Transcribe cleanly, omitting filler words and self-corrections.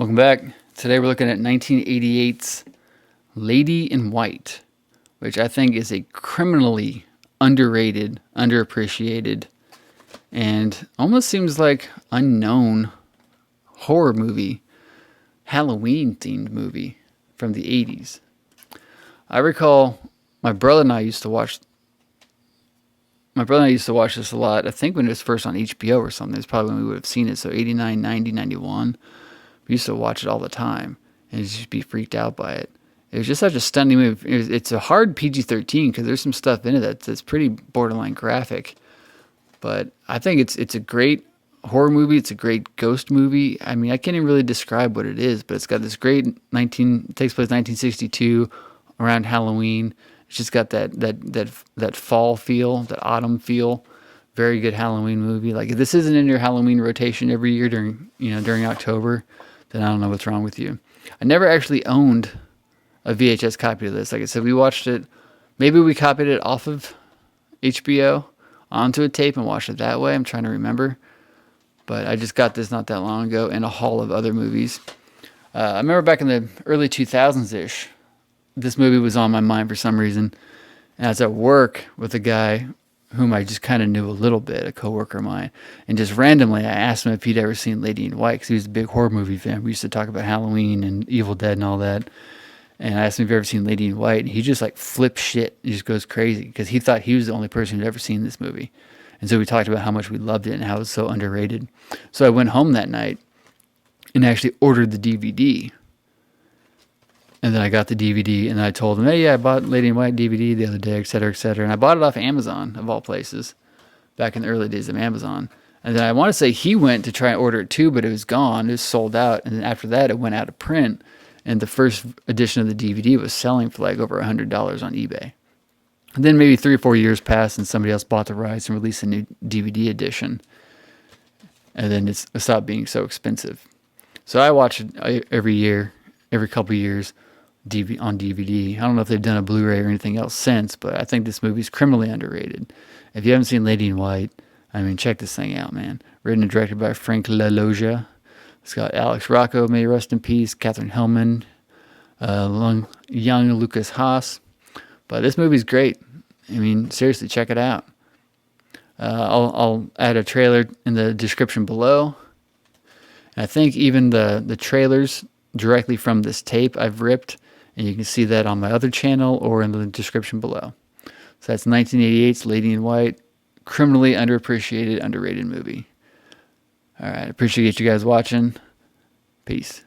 Welcome back. Today we're looking at 1988's Lady in White, which I think is a criminally underrated, underappreciated, and almost seems like unknown horror movie, Halloween-themed movie from the 80s. I recall my brother and I used to watch this a lot. I think when it was first on HBO or something. It's probably when we would have seen it. So 89, 90, 91. We used to watch it all the time and just be freaked out by it. It was just such a stunning movie. It's a hard PG-13 because there's some stuff in it that's pretty borderline graphic. But I think it's a great horror movie. It's a great ghost movie. I mean, I can't even really describe what it is, but it's got this great it takes place 1962 around Halloween. It's just got that fall feel, that autumn feel. Very good Halloween movie. Like if this isn't in your Halloween rotation every year during October, then I don't know what's wrong with you. I never actually owned a VHS copy of this. Like I said, we watched it. Maybe we copied it off of HBO onto a tape and watched it that way. I'm trying to remember. But I just got this not that long ago and a haul of other movies. I remember back in the early 2000s-ish, this movie was on my mind for some reason. And I was at work with a guy whom I just kind of knew a little bit, a coworker of mine. And just randomly, I asked him if he'd ever seen Lady in White, because he was a big horror movie fan. We used to talk about Halloween and Evil Dead and all that. And I asked him if he'd ever seen Lady in White. And he just like flips shit. He just goes crazy because he thought he was the only person who'd ever seen this movie. And so we talked about how much we loved it and how it was so underrated. So I went home that night and actually ordered the DVD. And then I got the DVD, and I told him, hey, yeah, I bought Lady in White DVD the other day, et cetera, et cetera. And I bought it off Amazon, of all places, back in the early days of Amazon. And then I want to say he went to try and order it too, but it was gone. It was sold out. And then after that, it went out of print. And the first edition of the DVD was selling for like over $100 on eBay. And then maybe 3 or 4 years passed, and somebody else bought the rights and released a new DVD edition. And then it stopped being so expensive. So I watch it every year, every couple of years. On DVD. I don't know if they've done a Blu-ray or anything else since, but I think this movie is criminally underrated. If you haven't seen Lady in White, I mean, check this thing out, man. Written and directed by Frank LaLoggia. It's got Alex Rocco, may he rest in peace, Katherine Hellman, young Lucas Haas. But this movie's great. I mean, seriously, check it out. I'll add a trailer in the description below. And I think even the trailers directly from this tape I've ripped, and you can see that on my other channel or in the description below. So that's 1988's Lady in White, criminally underappreciated, underrated movie. All right, appreciate you guys watching. Peace.